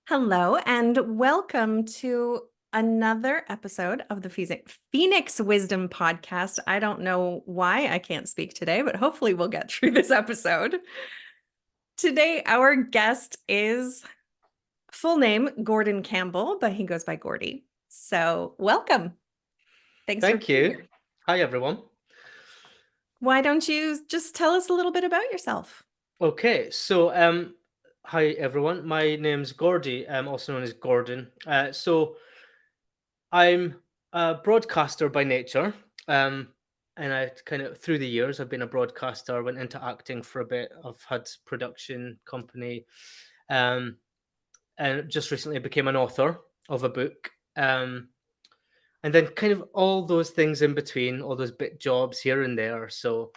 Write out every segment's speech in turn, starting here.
Hello and welcome to another episode of the Phoenix Wisdom Podcast. I don't know why I can't speak today, but hopefully we'll get through this episode. Today, our guest is full name Gordon Campbell, but he goes by Gordy. So, welcome. Thanks for Thank being you. here. Hi, everyone. Why don't you just tell us a little bit about yourself? Okay, hi everyone. My name's Gordy, also known as Gordon. I'm a broadcaster by nature, and I kind of through the years I've been a broadcaster. Went into acting for a bit. I've had production company, um, and just recently became an author of a book. And then kind of all those things in between, all those bit jobs here and there. So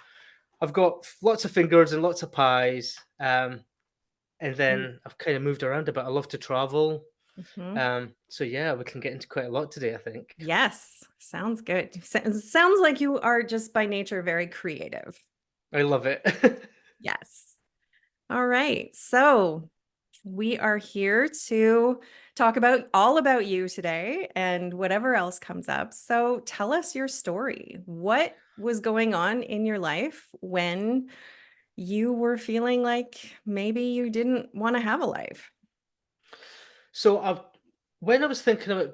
I've got lots of fingers and lots of pies. And then I've kind of moved around a bit. I love to travel. Mm-hmm. So yeah, we can get into quite a lot today, I think. Yes, sounds good. Sounds like you are just by nature very creative. I love it. Yes. All right. So we are here to talk about all about you today and whatever else comes up. So tell us your story. What was going on in your life when you were feeling like maybe you didn't want to have a life? so I've, when I was thinking about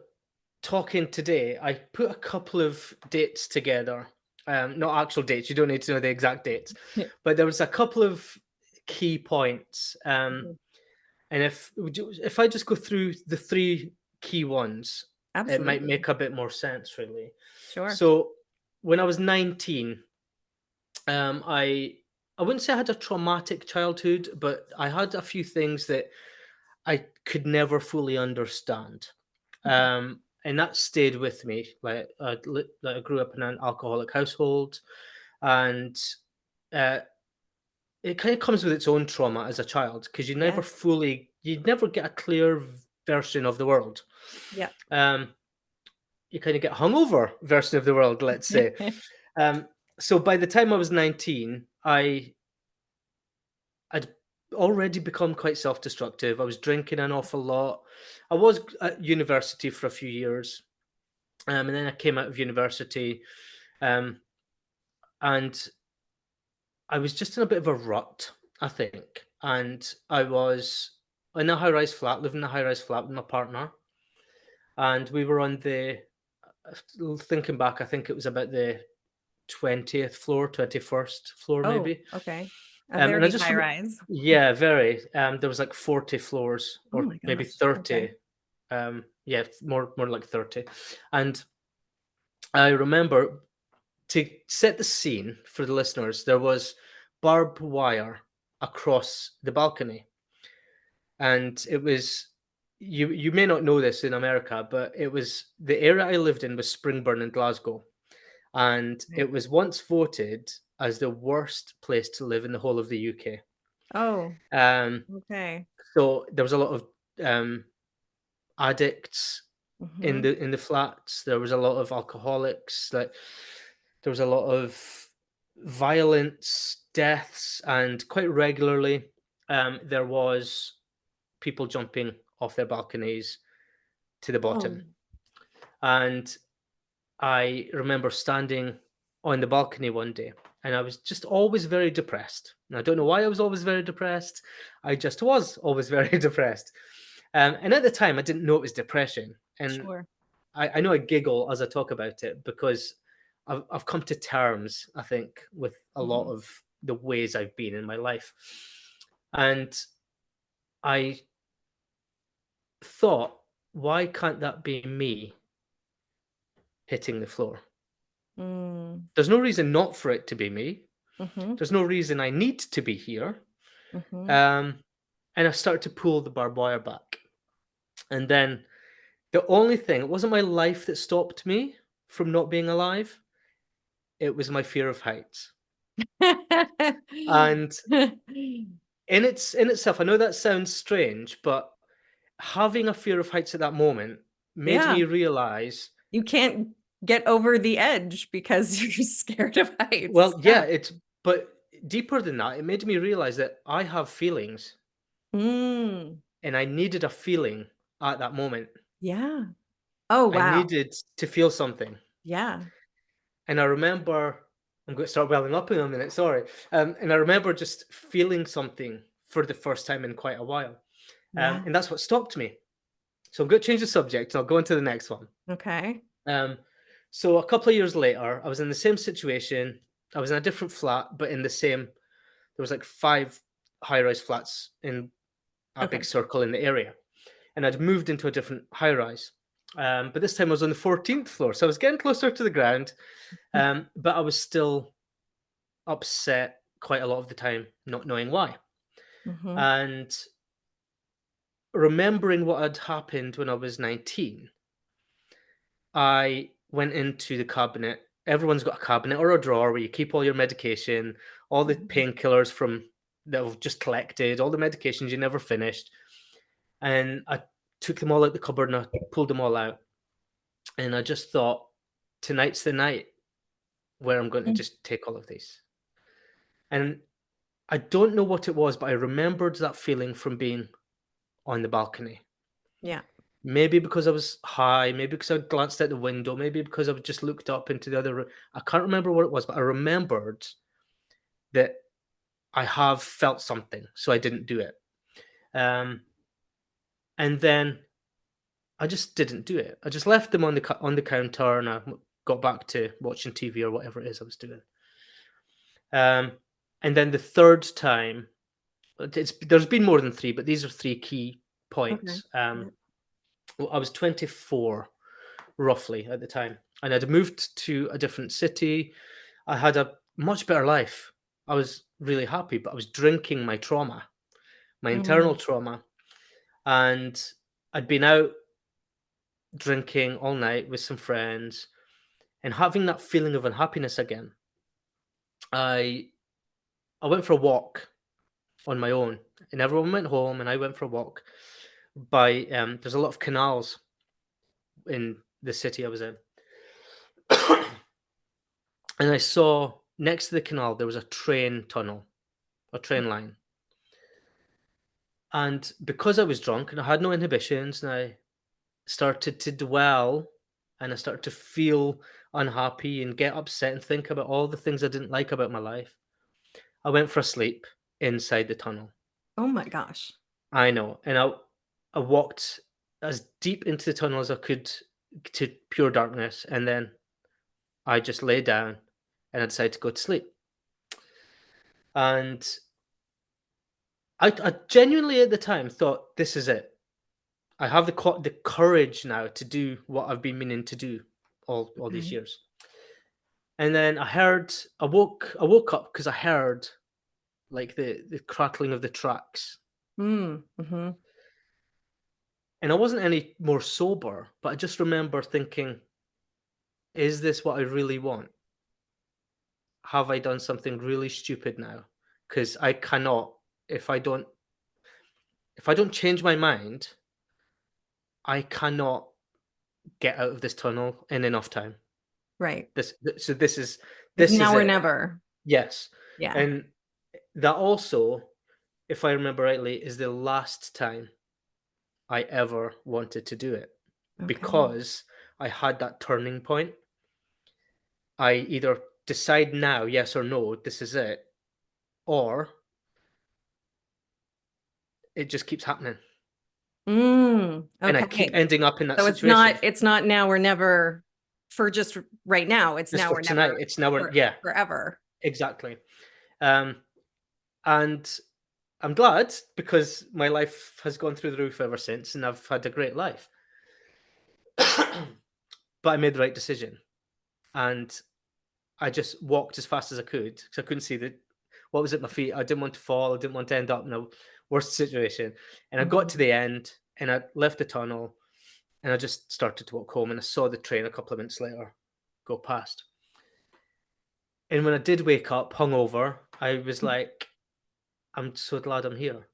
talking today, I put a couple of dates together. Not actual dates. You don't need to know the exact dates, Yeah. but there was a couple of key points. Mhm. And if I just go through the three key ones, it might Absolutely. make a bit more sense, really. Sure. So when I was 19, um, I I wouldn't say I had a traumatic childhood, but I had a few things that I could never fully understand, Mhm. and that stayed with me. Like I grew up in an alcoholic household, and uh, it kind of comes with its own trauma as a child because Yes. you never get a clear version of the world. Yeah. Um, you kind of get hungover version of the world, let's say. Um, so by the time I was 19, I'd already become quite self-destructive. I was drinking an awful lot. I was at university for a few years, and then I came out of university, um, and I was just in a bit of a rut, I think. And I was in a high-rise flat, living in a high-rise flat with my partner, and we were on thinking back, I think it was about the 20th floor, 21st floor, Oh, maybe. okay. A And I very just high remember, rise. yeah, very. There was like 40 floors, Oh or my maybe gosh. Okay. 30. Yeah, more like 30. And I remember, to set the scene for the listeners, there was barbed wire across the balcony, and it was, you may not know this in America, but it was the area I lived in was Springburn in Glasgow, and Right. it was once voted as the worst place to live in the whole of the UK. Oh, Um, okay. so there was a lot of um, addicts in Hmm. the flats. There was a lot of alcoholics. Like there was a lot of violence, deaths, and quite regularly there was people jumping off their balconies to the Oh, bottom. And I remember standing on the balcony one day, and I was just always very depressed. And I don't know why I was always very depressed. I just was always very depressed. And at the time, I didn't know it was depression. And sure. I know I giggle as I talk about it because I've come to terms, I think, with a lot Hmm. of the ways I've been in my life. And I thought, why can't that be me hitting the floor? Mm. There's no reason not for it to be me. Mhm, There's no reason I need to be here. mhm. Um, and I started to pull the barbed wire back. And then the only thing, it wasn't my life that stopped me from not being alive, it was my fear of heights. And in itself, I know that sounds strange, but having a fear of heights at that moment made Yeah, me realize, you can't get over the edge because you're scared of heights. well, yeah, Yeah. it's, but deeper than that, it made me realize that I have feelings. Mm. and I needed a feeling at that moment. Yeah. Oh, I wow. needed to feel something. Yeah. And I remember I'm going to start welling up in a minute, sorry. And I remember just feeling something for the first time in quite a while. Yeah. And that's what stopped me. So I'm going to change the subject and I'll go into the next one. Okay. Um, so a couple of years later, I was in the same situation. I was in a different flat, but in the same, there was like 5 high-rise flats in a big Okay. circle in the area. And I'd moved into a different high-rise. But this time I was on the 14th floor. So I was getting closer to the ground. But I was still upset quite a lot of the time, not knowing why. Mhm. And remembering what had happened when I was 19, I went into the cabinet. Everyone's got a cabinet or a drawer where you keep all your medication, all the Mhm. painkillers from that have just collected, all the medications you never finished. And I took them all out the cupboard and I pulled them all out. And I just thought, tonight's the night where I'm going to Mm. just take all of these. And I don't know what it was, but I remembered that feeling from being on the balcony. Yeah. Maybe because I was high, maybe because I glanced out the window, maybe because I just looked up into the other room. I can't remember what it was, but I remembered that I have felt something, so I didn't do it. Um, and then I just didn't do it. I just left them on the counter, and I got back to watching TV or whatever it is I was doing. Um, and then the third time, there's been more than 3, but these are 3 key Okay. points. Yeah. Well, I was 24 roughly at the time, and I'd moved to a different city. I had a much better life. I was really happy, but I was drinking my trauma, my internal Mm. trauma, and I'd been out drinking all night with some friends and having that feeling of unhappiness again. I I went for a walk on my own, and everyone went home, and I went for a walk by there's a lot of canals in the city I was in. And I saw next to the canal there was a train tunnel, a train line. And because I was drunk and I had no inhibitions, and I started to dwell and I started to feel unhappy and get upset and think about all the things I didn't like about my life, I went for a sleep inside the tunnel. Oh my gosh. I know. And I walked as deep into the tunnel as I could to pure darkness. And then I just lay down and I decided to go to sleep. And I genuinely at the time thought, this is it. I have the courage now to do what I've been meaning to do all these Okay. years. And then I woke up because I heard like the crackling of the tracks. Mm. Mhm. And I wasn't any more sober, but I just remember thinking, is this what I really want? Have I done something really stupid now? Because I cannot, if I don't if I don't change my mind, I cannot get out of this tunnel in enough time. Right. So this is It's this is now or it. never. Yes. Yeah. And that also, if I remember rightly, is the last time I ever wanted to do it Okay. because I had that turning point. I either decide now, yes or no, this is it, or it just keeps happening. Mm. And I keep Okay. ending up in that So situation. it's not now or never for just right now. It's Just now for or tonight. never It's now or for yeah, forever. exactly. Um, and I'm glad because my life has gone through the roof ever since and I've had a great life. But I made the right decision. And I just walked as fast as I could because I couldn't see what was at my feet. I didn't want to fall. I didn't want to end up in a worse situation. And I got to Mhm. the end and I left the tunnel and I just started to walk home and I saw the train a couple of minutes later go past. And when I did wake up hungover, I was like, I'm so glad I'm here.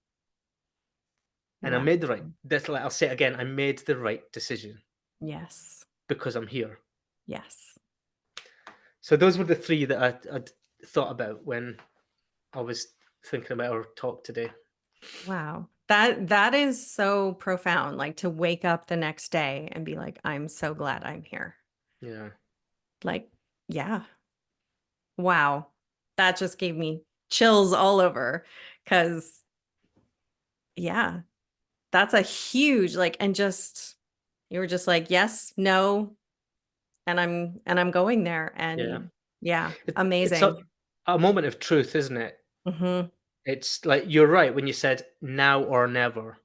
And I Wow. made the right, that's like, I'll say it again, I made the right decision Yes. because I'm here. Yes. So those were the 3 that I'd thought about when I was thinking about our talk today. Wow. That is so profound, like to wake up the next day and be like, I'm so glad I'm here. Yeah. Like, yeah. Wow. That just gave me chills all over. Cause yeah, that's a huge like, and just you were just like, yes, no, and I'm going there. Yeah. And yeah, It's amazing. a moment of truth, isn't it? Hmm. It's like you're right when you said now or never,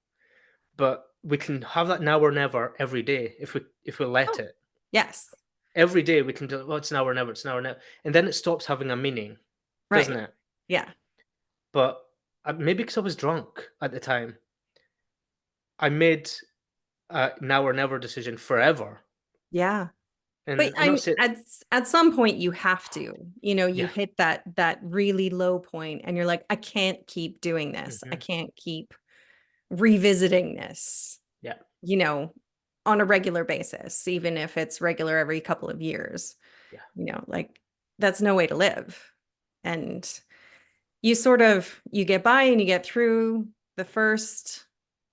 but we can have that now or never every day if we let Oh, it. yes. Every day we can do, well, it's now or never, it's now or never, and then it stops having a meaning, doesn't Right. it? Yeah. But maybe because I was drunk at the time, I made a now or never decision forever, Yeah. But and I'm not I'm saying, at some point you have to, you yeah, hit that really low point and you're like, I can't keep doing this. I hmm, can't keep revisiting this, yeah, you know, on a regular basis, even if it's regular every couple of years, yeah, like that's no way to live. And you get by and you get through the first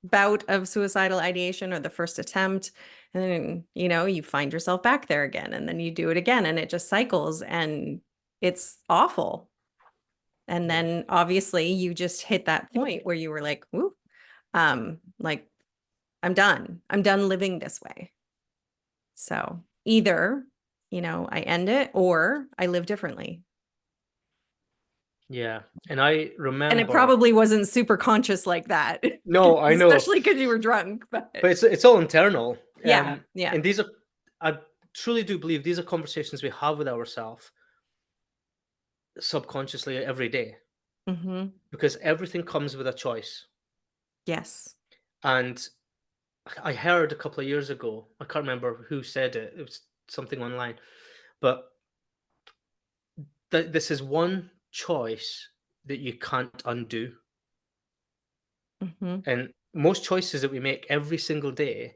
bout of suicidal ideation or the first attempt, and then you find yourself back there again, and then you do it again, and it just cycles, and it's awful. And yeah, then obviously you just hit that point where you were like, "Ooh, like I'm done living this way." So either I end it or I live differently. yeah. And I And it remember, probably wasn't super conscious like that, no, I know, especially because you were drunk. But but it's all internal. yeah, yeah. And these are, I truly do believe these are conversations we have with ourselves subconsciously every day, Hmm. because everything comes with a choice. Yes. And I heard a couple of years ago, I can't remember who said it. It was something online, but this is one choice that you can't undo. Hmm. And most choices that we make every single day,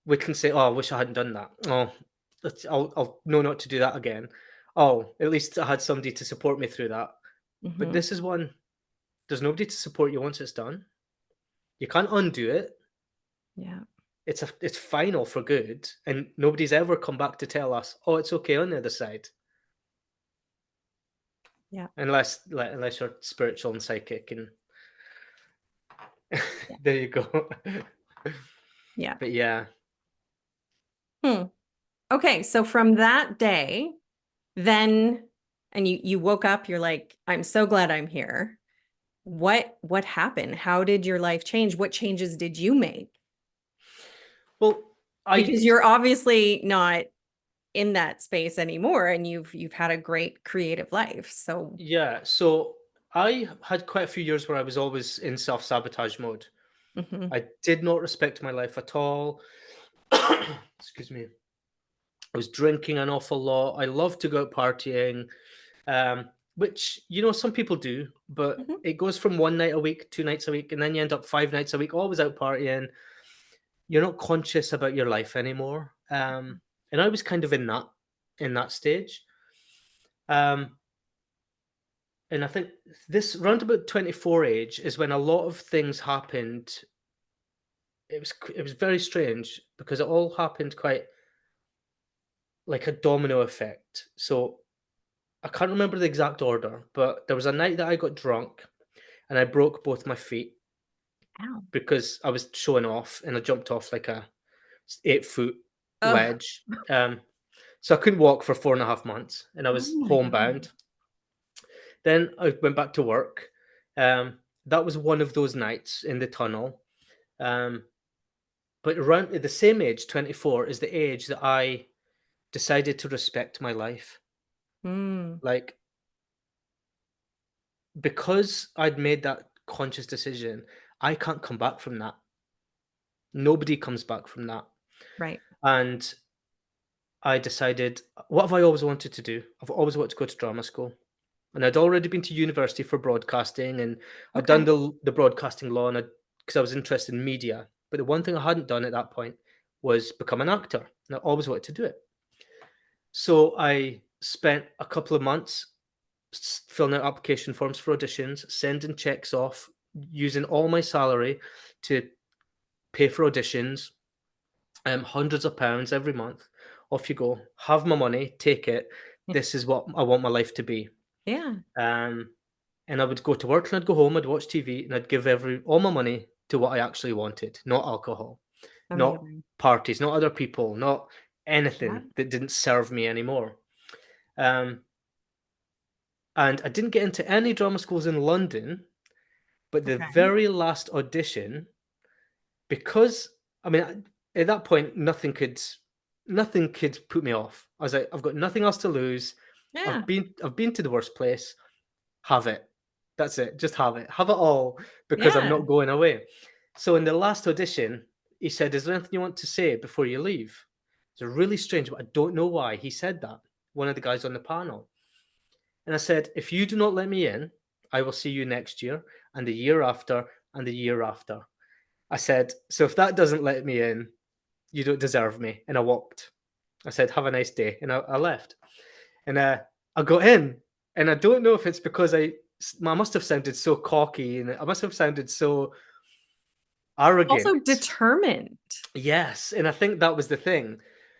we can say, "Oh, I wish I hadn't done that. Oh, I'll know not to do that again. Oh, at least I had somebody to support me through that." But Hmm. this is one. There's nobody to support you once it's done. You can't undo it. Yeah. It's final for good, and nobody's ever come back to tell us, "Oh, it's okay on the other side." Yeah. Unless you're spiritual and psychic, and Yeah. there you go. Yeah. But yeah, Hmm. Okay. So from that day, then, and you woke up, you're like, I'm so glad I'm here. What happened? How did your life change? What changes did you make? well, I Because you're obviously not in that space anymore, and you've had a great creative life. So, yeah. So I had quite a few years where I was always in self-sabotage mode. mhm, I did not respect my life at all. Excuse me. I was drinking an awful lot. I loved to go out partying, which some people do, but mhm, it goes from one night a week, 2 nights a week, and then you end up 5 nights a week, always out partying. You're not conscious about your life anymore. And I was kind of in that stage. Um, and I think this round about 24 age is when a lot of things happened. It was very strange because it all happened quite like a domino effect. So I can't remember the exact order, but there was a night that I got drunk and I broke both my feet ow. because I was showing off and I jumped off like a 8 foot Oh, ledge. So I couldn't walk for 4.5 months and I oh was my God. homebound. Then I went back to work. That was one of those nights in the tunnel. Um, but around at the same age, 24, is the age that I decided to respect my life. Mm, Like, because I'd made that conscious decision, I can't come back from that. Nobody comes back from that. right. And I decided, what have I always wanted to do? I've always wanted to go to drama school. And I'd already been to university for broadcasting, and I'd done Okay. the broadcasting law, and because I was interested in media. But the one thing I hadn't done at that point was become an actor. And I always wanted to do it. So I spent a couple of months filling out application forms for auditions, sending checks off, using all my salary to pay for auditions, hundreds of pounds every month. Off you go. Have my money, take it. This is what I want my life to be. Yeah. Um, and I would go to work and I'd go home, I'd watch TV, and I'd give all my money to what I actually wanted, not alcohol, not Amazing. parties, not other people, not Yeah. anything that didn't serve me anymore. Um, and I didn't get into any drama schools in London, but the Okay. very last audition, because I mean, at that point, nothing could put me off. I was like, I've got nothing else to lose. Yeah. I've been to the worst place. Have it. That's it. Just have it. Have it all because I'm Yeah. not going away. So in the last audition, he said, "Is there anything you want to say before you leave?" It's really strange, but I don't know why he said that. One of the guys on the panel. And I said, "If you do not let me in, I will see you next year and the year after and the year after." I said, "So if that doesn't let me in, you don't deserve me." And I walked. I said, "Have a nice day." And I left. And I got in. And I don't know if it's because I must have sounded so cocky and I must have sounded so Also arrogant. determined. Yes. And I think that was the thing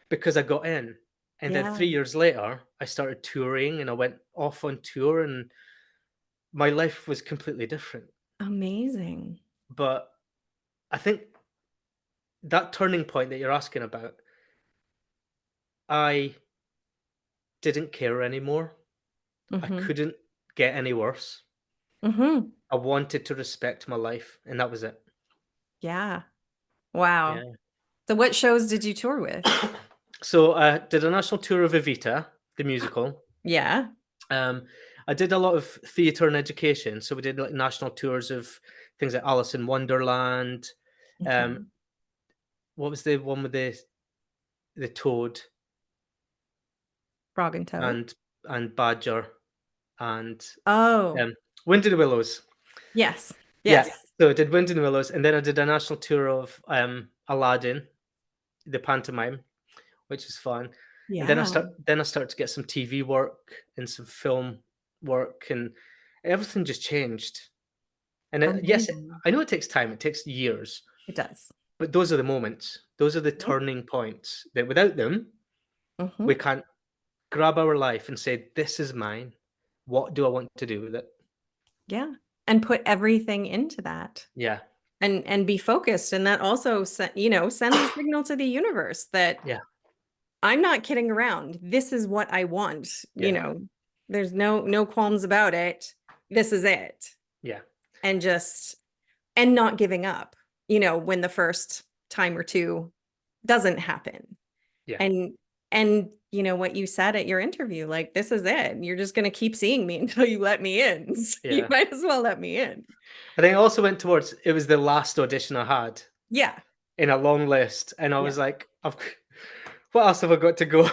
because I got in. And then Yeah. 3 years later, I started touring and I went off on tour and my life was completely different. Amazing. But I think that turning point that you're asking about, I didn't care anymore. I Mhm. couldn't get any worse. Mhm. I wanted to respect my life, and that was it. Yeah. Wow. Yeah. So what shows did you tour with? So I did a national tour of Evita, the musical. Yeah. Um, I did a lot of theatre and education. So we did like national tours of things like Alice in Wonderland. Um, Mhm. what was the one with the toad Frog and Toad? and Badger and Oh, um, Wind in the Willows? yes. Yeah. Yes. So I did Wind in the Willows, and then I did a national tour of Aladdin, the pantomime, which is fun. And Yeah. then I started to get some TV work and some film work, and everything just changed. And yes, Amazing. I know it takes time, it takes years, It does. but those are the moments. Those are the Mhm. turning points that without them, we Mhm. can't grab our life and say, "This is mine. What do I want to do with it?" Yeah. And put everything into that Yeah, and be focused. And that also, sends a signal to the universe that yeah, I'm not kidding around. This is what I want. yeah, There's no qualms about it. This is it. yeah, And just and not giving up, when the first time or two doesn't happen. yeah, And what you said at your interview, like, this is it. You're just gonna keep seeing me until you let me in. So you yeah. might as well let me in. I think I also went towards it was the last audition I had Yeah. in a long list, and I Yeah. was like, what else have I got to go?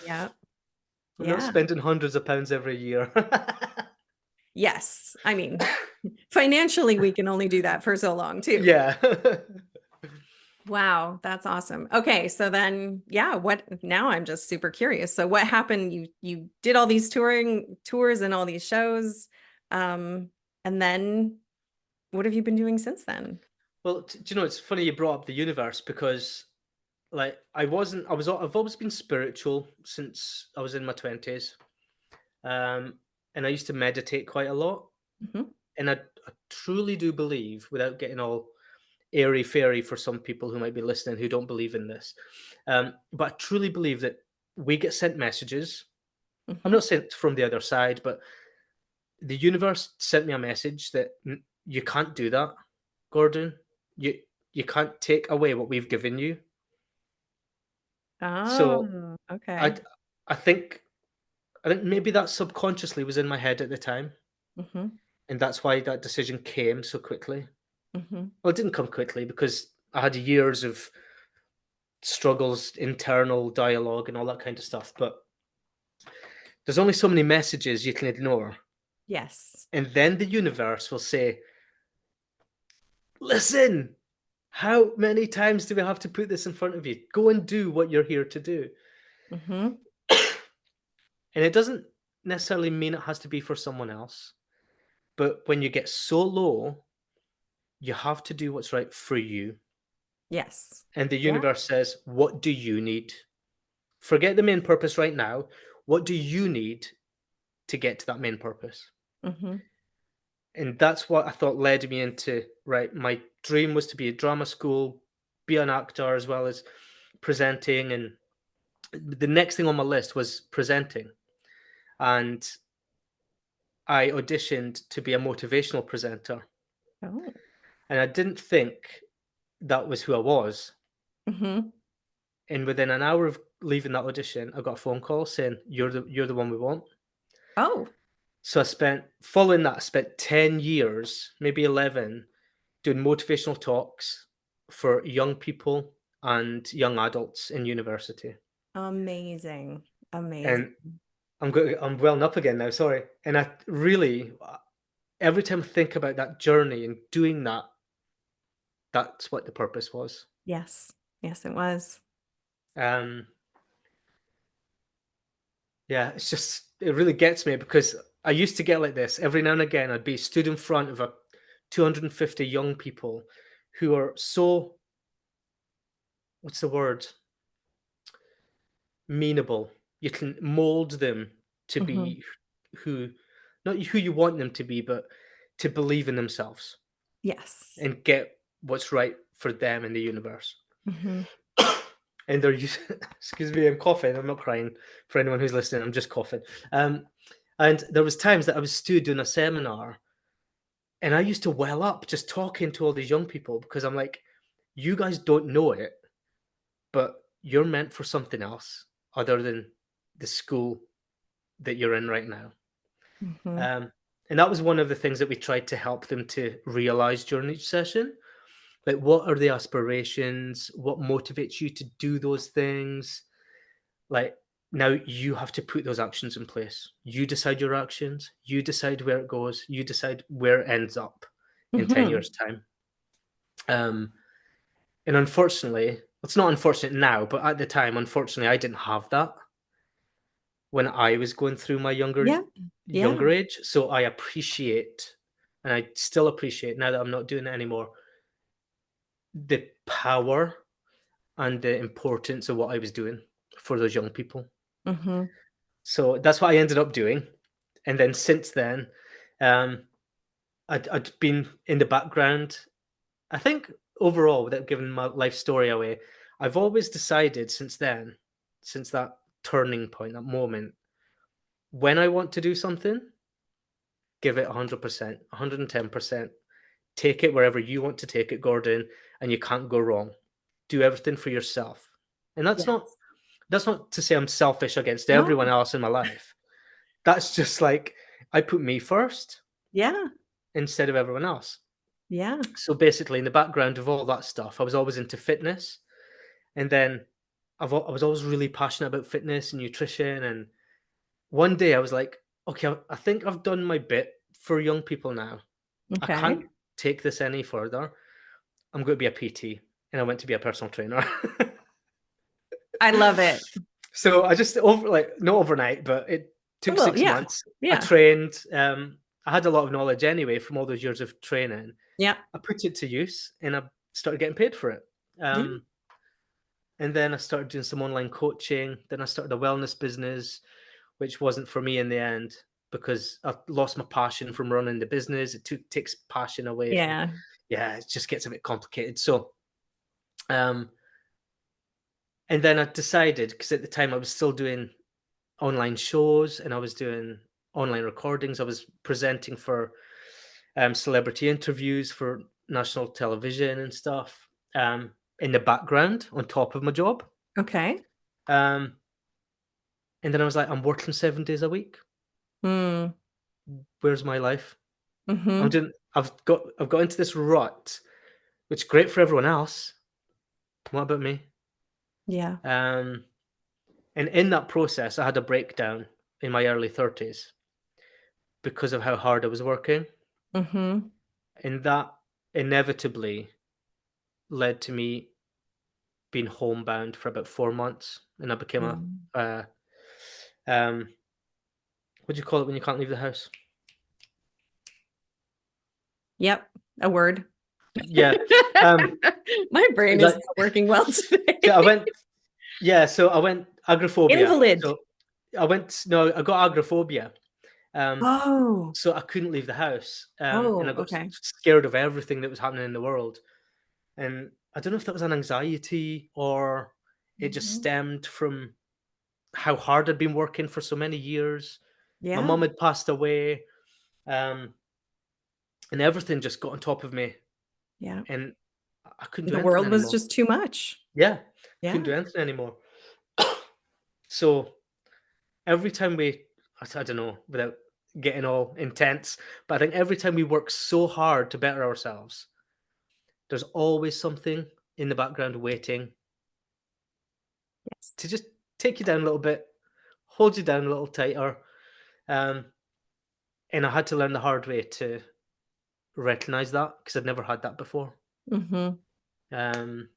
Yeah. I'm not Yeah. spending hundreds of pounds every year. Yes. I mean, financially, we can only do that for so long too. Yeah. Wow, that's awesome. Okay, so then, yeah, what now I'm just super curious. So what happened? You did all these tours and all these shows. And then what have you been doing since then? Well, do you know, it's funny you brought up the universe because, like, I've always been spiritual since I was in my 20s. Um, and I used to meditate quite a lot. Mhm. And I truly do believe, without getting all airy fairy for some people who might be listening who don't believe in this, but I truly believe that we get sent messages. I'm Mhm. not saying it's from the other side, but the universe sent me a message that you can't do that, Gordon. You you can't take away what we've given you. So Oh, I okay. I think I think maybe that subconsciously was in my head at the time, Mhm. and that's why that decision came so quickly. Mhm. Well, it didn't come quickly because I had years of struggles, internal dialogue, and all that kind of stuff. But there's only so many messages you can ignore, Yes. and then the universe will say, "Listen, how many times do we have to put this in front of you? Go and do what you're here to do." Mhm. And it doesn't necessarily mean it has to be for someone else, But when you get so low, you have to do what's right for you. Yes. And the Yeah. universe says, what do you need? Forget the main purpose right now. What do you need to get to that main purpose? Mhm. And that's what I thought led me into, right, my dream was to be a drama school, be an actor as well as presenting. And the next thing on my list was presenting. And I auditioned to be a motivational presenter. Oh. And I didn't think that was who I was. Mhm. And within an hour of leaving that audition, I got a phone call saying, you're the one we want. Oh. So following that, I spent 10 years, maybe 11, doing motivational talks for young people and young adults in university. Amazing. Amazing. And I'm welling up again now, sorry. And I really, every time I think about that journey and doing that, that's what the purpose was. Yes. Yes, it was. Um, yeah, it really gets me because I used to get like this every now and again. I'd be stood in front of a 250 young people who are so, what's the word? Meanable. You can mold them to Mhm. be who, not who you want them to be, but to believe in themselves Yes. and get what's right for them in the universe. Mhm. And they're using, excuse me, I'm coughing. I'm not crying for anyone who's listening. I'm just coughing. Um, and there was times that I was stood doing a seminar, and I used to well up just talking to all these young people because I'm like, you guys don't know it, but you're meant for something else other than the school that you're in right now. Mhm. Um, and that was one of the things that we tried to help them to realize during each session. Like, what are the aspirations? What motivates you to do those things? Like, now you have to put those actions in place. You decide your actions, you decide where it goes, you decide where it ends up in 10 Mhm. years' time. Um, and unfortunately, it's not unfortunate now, but at the time, unfortunately, I didn't have that when I was going through my Yeah. younger Yeah. age. So I appreciate, and I still appreciate now that I'm not doing it anymore, the power and the importance of what I was doing for those young people. Mhm. So that's what I ended up doing. And then since then, um, I'd been in the background. I think overall, without giving my life story away, I've always decided since then, since that turning point, that moment, when I want to do something, give it 100%, 110%. Take it wherever you want to take it, Gordon, and you can't go wrong. Do everything for yourself. And Yes. that's not to say I'm selfish against No. everyone else in my life. That's just like I put me first Yeah. instead of everyone else. Yeah. So basically, in the background of all that stuff, I was always into fitness, and then I was always really passionate about fitness and nutrition. And one day I was like, okay, I think I've done my bit for young people now. I Okay. can't take this any further. I'm going to be a PT, and I went to be a personal trainer. I love it. So I just not overnight, but it took Well, 6 yeah. months. I Yeah. trained. I had a lot of knowledge anyway from all those years of training. Yeah. I put it to use, and I started getting paid for it. Yeah. And then I started doing some online coaching. Then I started a wellness business, which wasn't for me in the end because I lost my passion from running the business. Takes passion away from, Yeah. yeah, it just gets a bit complicated. So, um, and then I decided because at the time I was still doing online shows and I was doing online recordings. I was presenting for celebrity interviews for national television and stuff in the background on top of my job. Okay. Um, and then I was like, I'm working 7 days a week. Mm. Where's my life? I'm Mhm. doing. I've got into this rut, which is great for everyone else. What about me? Yeah. Um, and in that process, I had a breakdown in my early 30s because of how hard I was working, Mhm. and that inevitably led to me being homebound for about 4 months, and I became a Mm. uh, um, what do you call it when you can't leave the house? Yep. A word. Yeah. Um, My brain is like, not working well so I today. went, yeah, so I went agoraphobia. Invalid. So no, I got agoraphobia. Um, Oh. so I couldn't leave the house. And I Oh, got okay. scared of everything that was happening in the world. And I don't know if that was an anxiety or it just Mhm. stemmed from how hard I'd been working for so many years. My Yeah. mum had passed away, um, and everything just got on top of me, Yeah. and I couldn't do The anything world was anymore. just too much. Yeah, couldn't Yeah. do anything anymore. So every time I don't know, without getting all intense, but I think every time we work so hard to better ourselves, there's always something in the background waiting Yes. to just take you down a little bit, hold you down a little tighter. Um, and I had to learn the hard way to recognize that because I'd never had that before. Mhm. Um,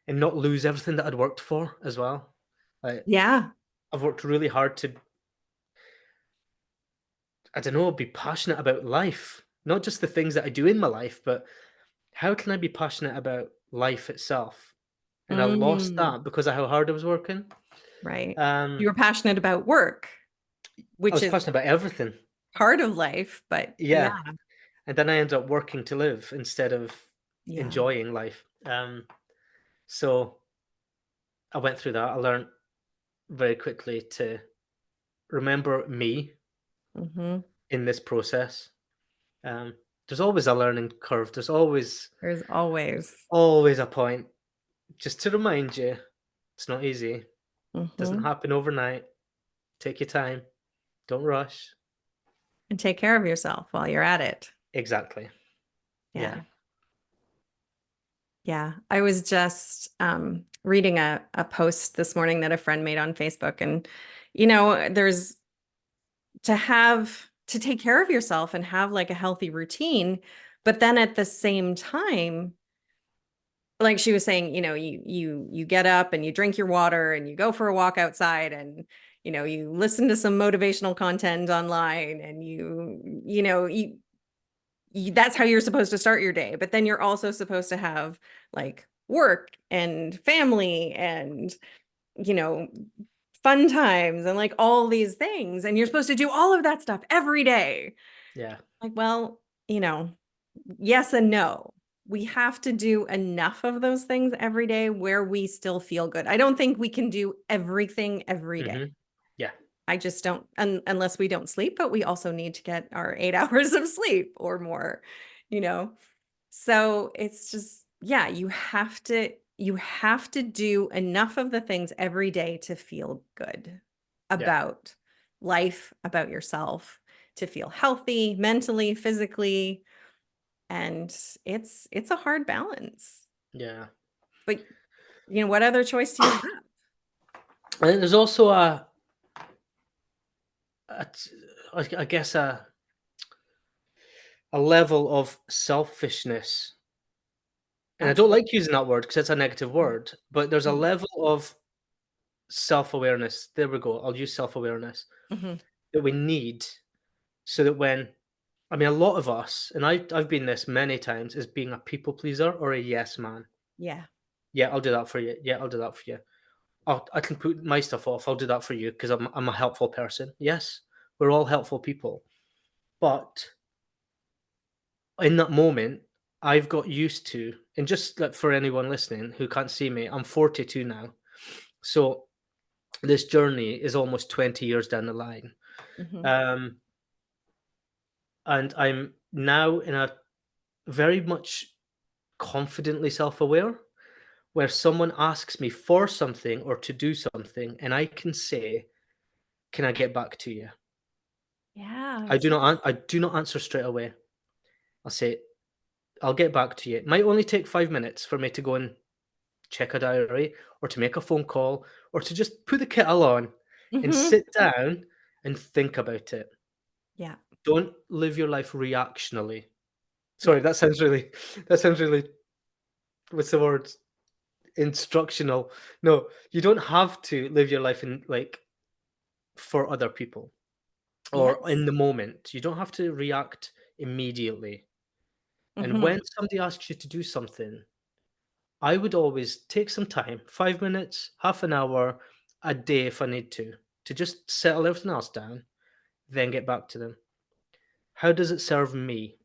and not lose everything that I'd worked for as well. Like Yeah. I've worked really hard to, I don't know, be passionate about life, not just the things that I do in my life, but how can I be passionate about life itself? And I lost Mm. that because of how hard I was working. Right. You Um, were passionate about work, I which was is passionate about everything. part of life, but yeah. Yeah. And then I ended up working to live instead of Yeah. enjoying life. So I went through that. I learned very quickly to remember me Mhm. in this process. Um, there's always a learning curve. There's always There's always. always a point. Just to remind you, it's not easy. Doesn't Mhm. happen overnight. Take your time. Don't rush. And take care of yourself while you're at it. Exactly. Yeah. Yeah. Yeah. I was just reading a post this morning that a friend made on Facebook. And, there's to take care of yourself and have like a healthy routine. But then at the same time, like she was saying, you get up and you drink your water and you go for a walk outside and you listen to some motivational content online and that's how you're supposed to start your day. But then you're also supposed to have like work and family and, you know, fun times and like all these things. And you're supposed to do all of that stuff every day. Yeah. Like, well, yes and no. We have to do enough of those things every day where we still feel good. I don't think we can do everything every day. Hmm. Yeah. I just don't, unless we don't sleep, but we also need to get our 8 hours of sleep or more, you know? So it's just, yeah, you have to do enough of the things every day to feel good Yeah. about life, about yourself, to feel healthy mentally, physically, and it's a hard balance. Yeah. But what other choice do you have? I think there's also a t- I guess a level of selfishness. And I don't Absolutely. like using that word because it's a negative word, but there's a level of self-awareness. There we go. I'll use self-awareness Mhm. that we need so that when, I mean, a lot of us, and I've been this many times, is being a people pleaser or a yes man. Yeah. Yeah, I'll do that for you. Yeah, I'll do that for you. I can put my stuff off. I'll do that for you because I'm a helpful person. Yes, we're all helpful people. But in that moment, I've got used to, and just like for anyone listening who can't see me, I'm 42 now. So this journey is almost 20 years down the line. Mhm. Um, and I'm now in a very much confidently self aware where someone asks me for something or to do something, and I can say, "Can I get back to you?" Yes. I do not answer straight away. I'll say, "I'll get back to you." It might only take 5 minutes for me to go and check a diary, or to make a phone call, or to just put the kettle on and Mhm. sit down and think about it. Yeah. Don't live your life reactionally. Yeah. Sorry, that sounds really, what's the word? Instructional. No, you don't have to live your life in like for other people or in Yes. the moment. You don't have to react immediately. And Mhm. when somebody asks you to do something, I would always take some time, 5 minutes, half an hour, a day if I need to just settle everything else down, then get back to them. How does it serve me,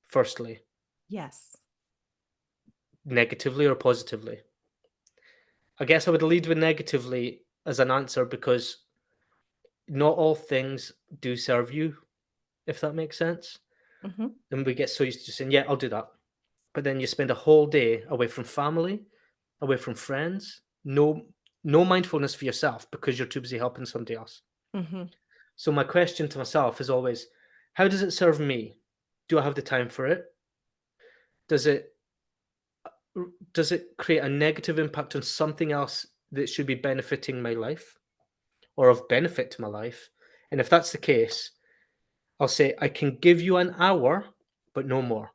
firstly, Yes. negatively or positively? I guess I would lead with negatively as an answer because not all things do serve you, if that makes sense. Mhm. And we get so used to saying, yeah, I'll do that. But then you spend a whole day away from family, away from friends, no mindfulness for yourself because you're too busy helping somebody else. Mhm. So my question to myself is always, how does it serve me? Do I have the time for it? Does it does it create a negative impact on something else that should be benefiting my life or of benefit to my life? And if that's the case, I'll say I can give you an hour, but no more.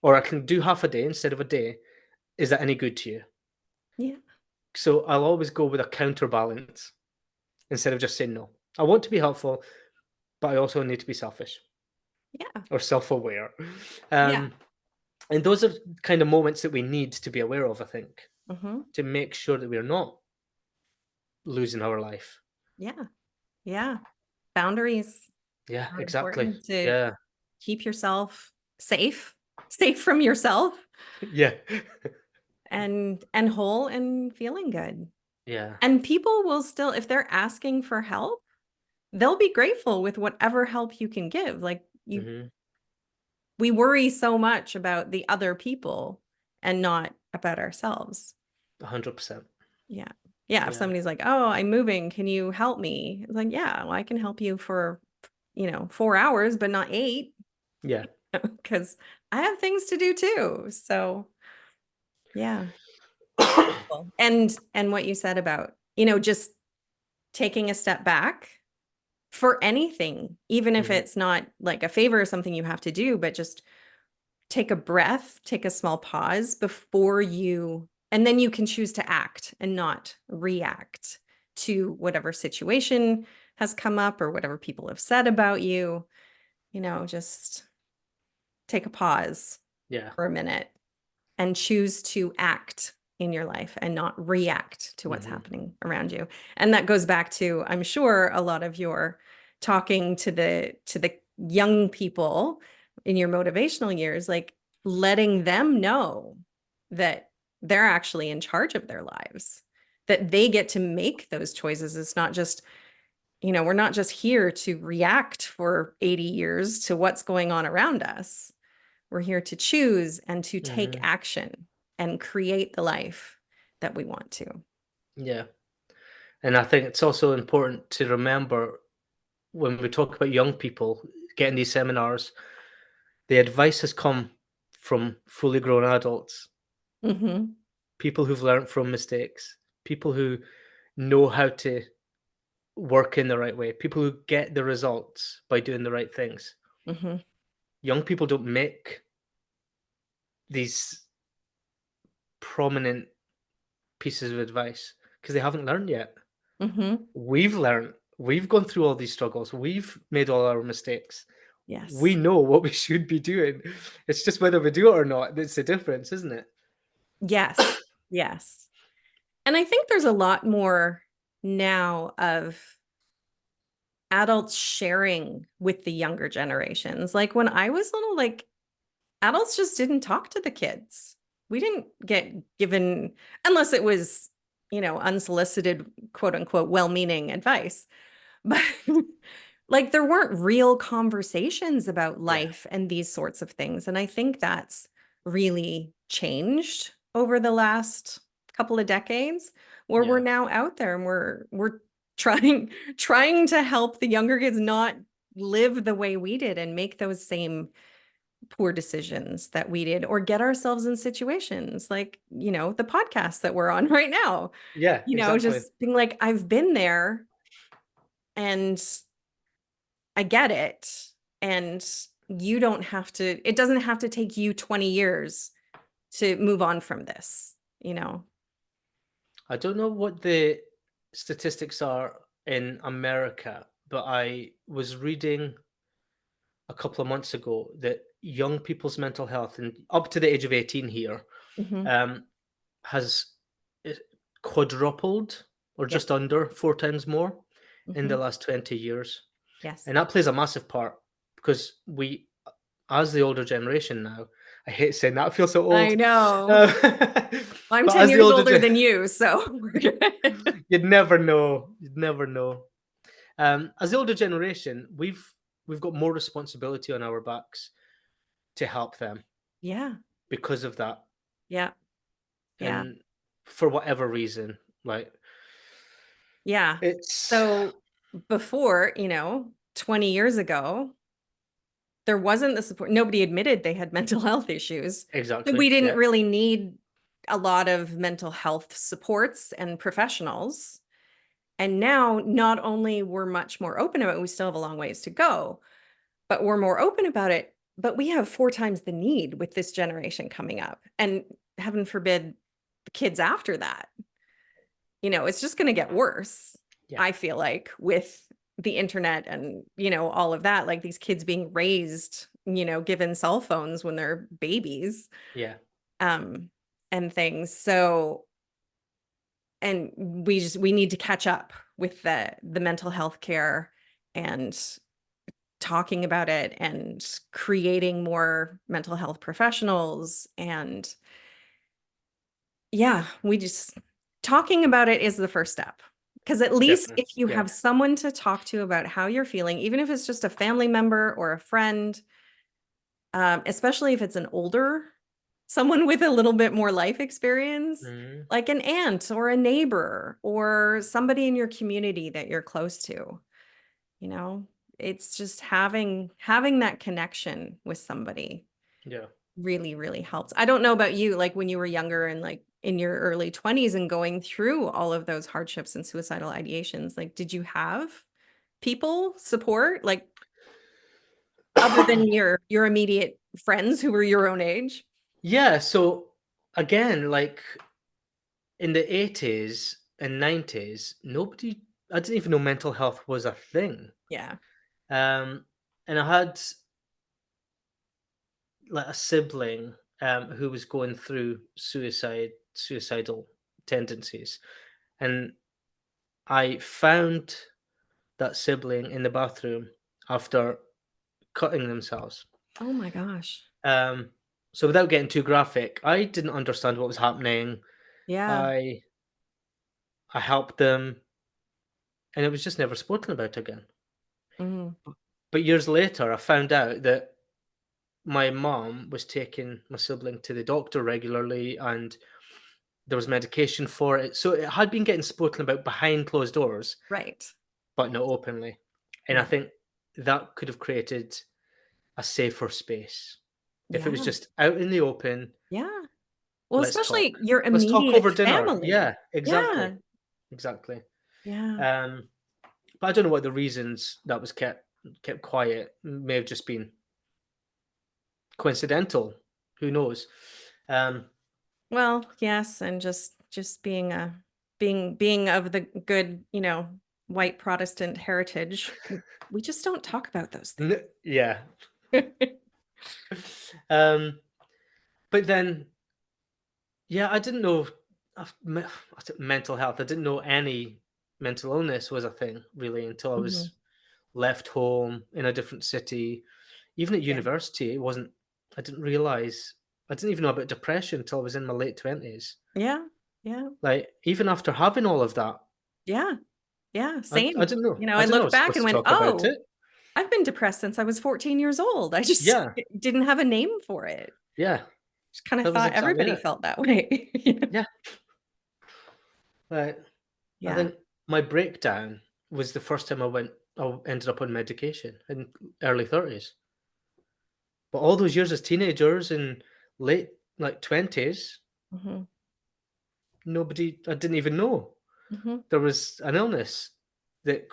Or I can do half a day instead of a day. Is that any good to you? Yeah. So I'll always go with a counterbalance instead of just saying no. I want to be helpful, but I also need to be selfish Yeah. or self-aware. Yeah. Um, and those are kind of moments that we need to be aware of, I think, Mhm. to make sure that we're not losing our life. Yeah. Yeah. Boundaries Yeah, are exactly. important to Yeah. keep yourself safe, safe from yourself Yeah. and whole and feeling good. Yeah. And people will still, if they're asking for help, they'll be grateful with whatever help you can give. Like Mhm. we worry so much about the other people and not about ourselves. 100%. Yeah. Yeah. If Yeah. somebody's like, "Oh, I'm moving. Can you help me?" It's like, "Yeah, well, I can help you for, 4 hours, but not 8 Yeah. because I have things to do too." So, yeah. Well, and what you said about, just taking a step back for anything, even if Mhm. it's not like a favor or something you have to do, but just take a breath, take a small pause before you and then you can choose to act and not react to whatever situation has come up or whatever people have said about you. Just take a pause Yeah. for a minute and choose to act in your life and not react to what's Mhm. happening around you. And that goes back to, I'm sure, a lot of your talking to the young people in your motivational years, like letting them know that they're actually in charge of their lives, that they get to make those choices. It's not just, we're not just here to react for 80 years to what's going on around us. We're here to choose and to take Mhm. action and create the life that we want to. Yeah. And I think it's also important to remember when we talk about young people getting these seminars, the advice has come from fully grown adults, Mhm. people who've learned from mistakes, people who know how to work in the right way, people who get the results by doing the right things. Mhm. Young people don't make these prominent pieces of advice because they haven't learned yet. Mhm. We've learned, we've gone through all these struggles, we've made all our mistakes. We Yes. know what we should be doing. It's just whether we do it or not that's the difference, isn't it? Yes. Yes. And I think there's a lot more now of adults sharing with the younger generations. Like when I was little, like adults just didn't talk to the kids. We didn't get given, unless it was, unsolicited, quote unquote, well meaning advice. But like there weren't real conversations about Yeah, life and these sorts of things. And I think that's really changed over the last couple of decades where we're yeah, now out there and we're trying trying to help the younger kids not live the way we did and make those same poor decisions that we did or get ourselves in situations like, the podcast that we're on right now. yeah, exactly. Just being like I've been there and I get it. And you don't have to, it doesn't have to take you 20 years to move on from this, you know? I don't know what the statistics are in America, but I was reading a couple of months ago that young people's mental health, and up to the age of 18 here, Mhm. um, has uh, quadrupled or Yeah. just under 4 times more in the Mhm. last 20 years. Yes. And that plays a massive part because we, as the older generation now, I hate saying that, I feel so I old. know. Uh, I'm but 10 as the years older older gen than you, so we're good. you'd never know, you'd never know. As the older generation, we've got more responsibility on our backs to help them Yeah. because of that, Yeah. Yeah. and for whatever reason, like, Yeah. it's So before, 20 years ago, there wasn't the support. Nobody admitted they had mental health issues. So exactly, we didn't yeah, really need a lot of mental health supports and professionals. And now, not only we're much more open about it, we still have a long ways to go, but we're more open about it. But we have 4 times the need with this generation coming up. And heaven forbid the kids after that. It's just going to get worse, yeah, I feel like, with the internet and, all of that, like these kids being raised, given cell phones when they're babies, yeah, um, and things. So, and we need to catch up with the mental health care and talking about it and creating more mental health professionals. And yeah, we just talking about it is the first step. Because at least definitely, if you yeah. have someone to talk to about how you're feeling, even if it's just a family member or a friend, especially if it's an older, someone with a little bit more life experience, Mhm. like an aunt or a neighbor or somebody in your community that you're close to, you know, it's just having that connection with somebody Yeah. really, really helps. I don't know about you, like when you were younger and like in your early 20s and going through all of those hardships and suicidal ideations, like did you have people support like other than your immediate friends who were your own age? Yeah, so again, like in the 80s and 90s, nobody I didn't even know mental health was a thing. Yeah. Um, and I had like a sibling who was going through suicidal tendencies. And I found that sibling in the bathroom after cutting themselves. Oh my gosh. Um, so without getting too graphic, I didn't understand what was happening. Yeah. I I helped them, and it was just never spoken about again. Mhm. But years later, I found out that my mom was taking my sibling to the doctor regularly, and there was medication for it. So it had been getting spoken about behind closed doors, Right. but not openly. And I Right. think that could have created a safer space if it was Yeah. just out in the open. Yeah. Well, Let's talk. especially your Let's talk immediate over dinner. family. Yeah, exactly, Yeah. exactly. Yeah. Um, but I don't know what the reasons that was kept quiet. May have just been coincidental. Who knows? Um, Well, yes, and just being of the good, white Protestant heritage, we just don't talk about those yeah. things. Um, but then, yeah, I didn't know mental health. I didn't know any mental illness was a thing really until I Mhm. was left home in a different city. Even at Yeah. university, it wasn't. I didn't realize. I didn't even know about depression until I was in my late 20s. Yeah. Yeah. Like even after having all of that, Yeah. Yeah, I same. didn't know. I I didn't know I looked was back supposed and to went, talk about "Oh, it. I've been depressed since I was 14 years old." I just Yeah, didn't have a name for it. yeah, Just kinda that was thought exactly everybody it. felt that way. Yeah, right. I Yeah. think my breakdown was the first time I ended up on medication in early 30s. But all those years as teenagers and late like 20s, Mhm. I didn't even know Mhm. there was an illness that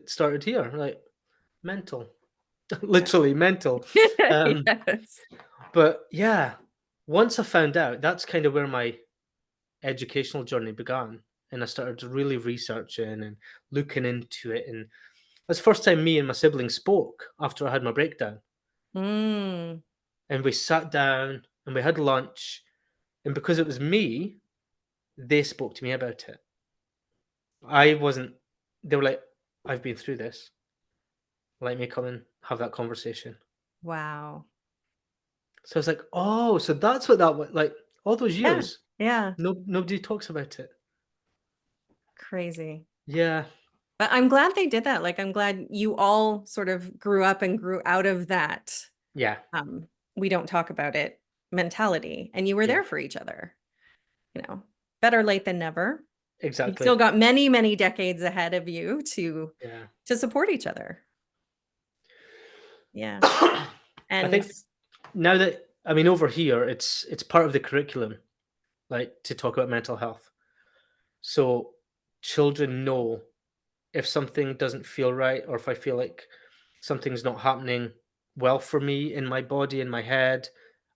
started here, like mental, literally mental. Um, Yes. but yeah, once I found out, that's kind of where my educational journey began, and I started really researching and looking into it. And that's the first time me and my siblings spoke after I had my breakdown. Mm. and we sat down and we had lunch, and because it was me, they spoke to me about it. I wasn't They were like, "I've been through this. Let me come and have that conversation." Wow. So I was like, "Oh, so that's what that was like all those Yeah. years. Yeah. Nobody talks about it." Crazy. Yeah, But I'm glad they did that. Like, I'm glad you all sort of grew up and grew out of that, yeah, um, we don't talk about it mentality, and you were yeah, there for each other, you know, better late than never. You've exactly. still got many, many decades ahead of you Yeah. to support each other. Yeah. I And think now that I mean, over here, it's part of the curriculum, like, to talk about mental health. So children know if something doesn't feel right, or if I feel like something's not happening well for me in my body, in my head,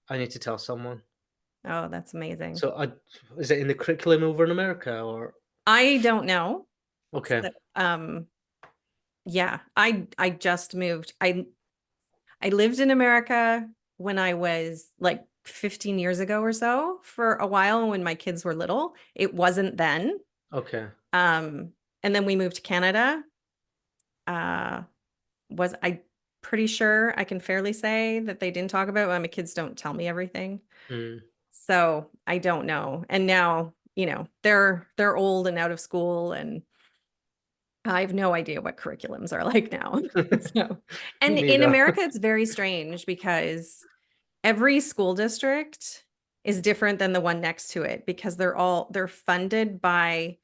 I need to tell someone. oh, that's amazing. So is it in the curriculum over in America or I don't know. okay, So, yeah, I just moved. I lived in America when I was like 15 years ago or so for a while when my kids were little. It wasn't then. okay. Um, and then we moved to Canada. Uh, was I pretty sure I can fairly say that they didn't talk about it. My kids don't tell me everything. Mm, So I don't know. And now, they're old and out of school, and I have no idea what curriculums are like now. So, me and in neither. America, it's very strange because every school district is different than the one next to it because they're funded by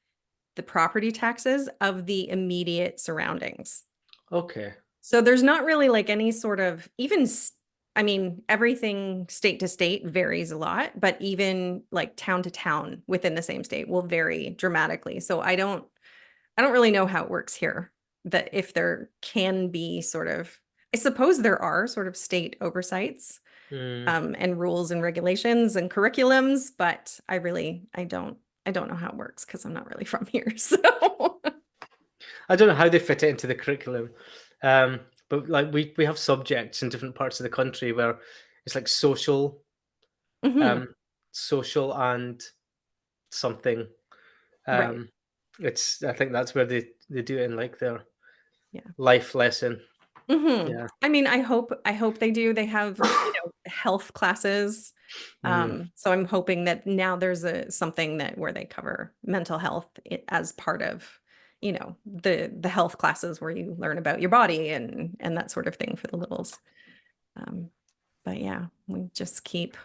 the property taxes of the immediate surroundings. Okay. So there's not really like any sort of I mean, everything state to state varies a lot, but even like town to town within the same state will vary dramatically. So I don't really know how it works here. That if there can be sort of, I suppose there are sort of state oversights, Mm. and rules and regulations and curriculums, but I don't know how it works because I'm not really from here. So I don't know how they fit it into the curriculum. But like we have subjects in different parts of the country where it's like Mhm. um, social and something. Right. Um, it's I think that's where they do it in like their Yeah. life lesson. Mhm. Yeah. I mean, I hope they do. They have, health classes. Mm, So I'm hoping that now there's something that where they cover mental health as part of, the health classes where you learn about your body and that sort of thing for the littles. Um, but yeah, we just keep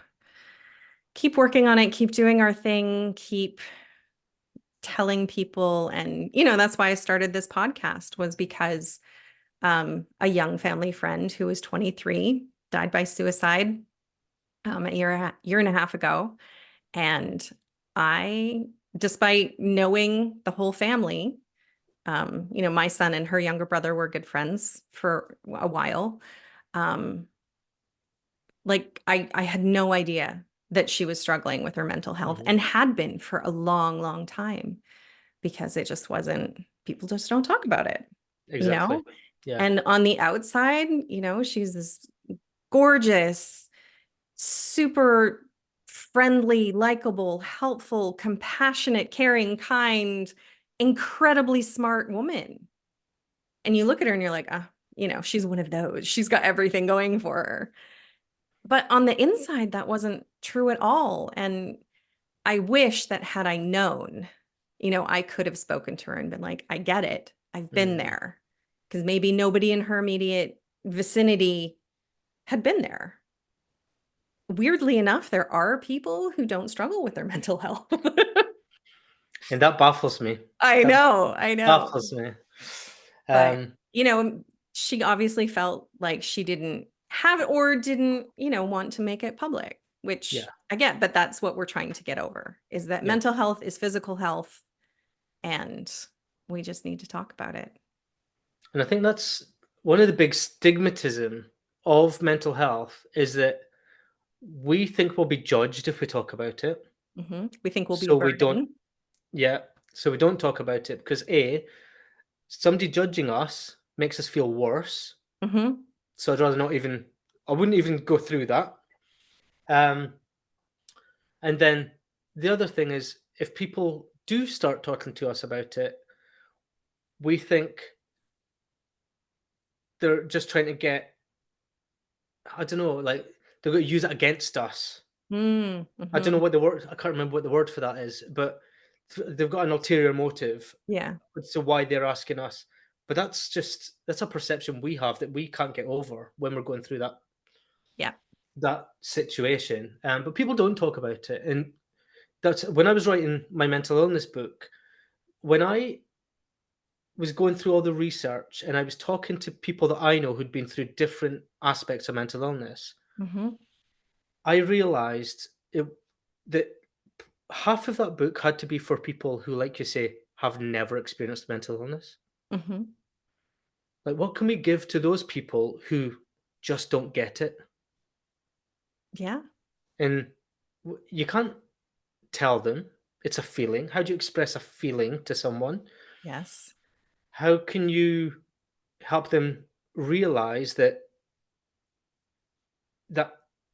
working on it, keep doing our thing, keep telling people, and that's why I started this podcast was because a young family friend who was 23 died by suicide a year and a half ago. And I, despite knowing the whole family, my son and her younger brother were good friends for a while. Um, like I had no idea that she was struggling with her mental health mhm. and had been for a long, long time because it just wasn't, people just don't talk about it, you Exactly. know? Yeah. And on the outside, she's this gorgeous, super friendly, likable, helpful, compassionate, caring, kind, incredibly smart woman. And you look at her and you're like, ah, she's one of those. She's got everything going for her. But on the inside, that wasn't true at all. And I wish that had I known, I could have spoken to her and been like, I get it. I've been Mm. there. Because maybe nobody in her immediate vicinity had been there. Weirdly enough, there are people who don't struggle with their mental health. And that baffles me. I That know, I know. baffles me. But, Um, she obviously felt like she didn't have it or didn't, want to make it public, which yeah, I get, but that's what we're trying to get over is that yeah. mental health is physical health and we just need to talk about it. And I think that's one of the big stigmatism of mental health is that we think we'll be judged if we talk about it. We think we'll be a So we don't, burden. yeah. So we don't talk about it because somebody judging us makes us feel worse. hmm So I'd rather not even, I wouldn't even go through that. Um, and then the other thing is, if people do start talking to us about it, we think they're just trying to get, I don't know, like they're going to use it against us. Mm, I don't know mhm. what the word, I can't remember what the word for that is, but they've got an ulterior motive Yeah. as to why they're asking us. But that's a perception we have that we can't get over when we're going through Yeah. that situation. But people don't talk about it. And that's when I was writing my mental illness book, when I was going through all the research and I was talking to people that I know who'd been through different aspects of mental illness, Mhm. I realized that half of that book had to be for people who, like you say, have never experienced mental illness. Mhm. Like, what can we give to those people who just don't get it? Yeah. And you can't tell them it's a feeling. How do you express a feeling to someone? Yes. How can you help them realize that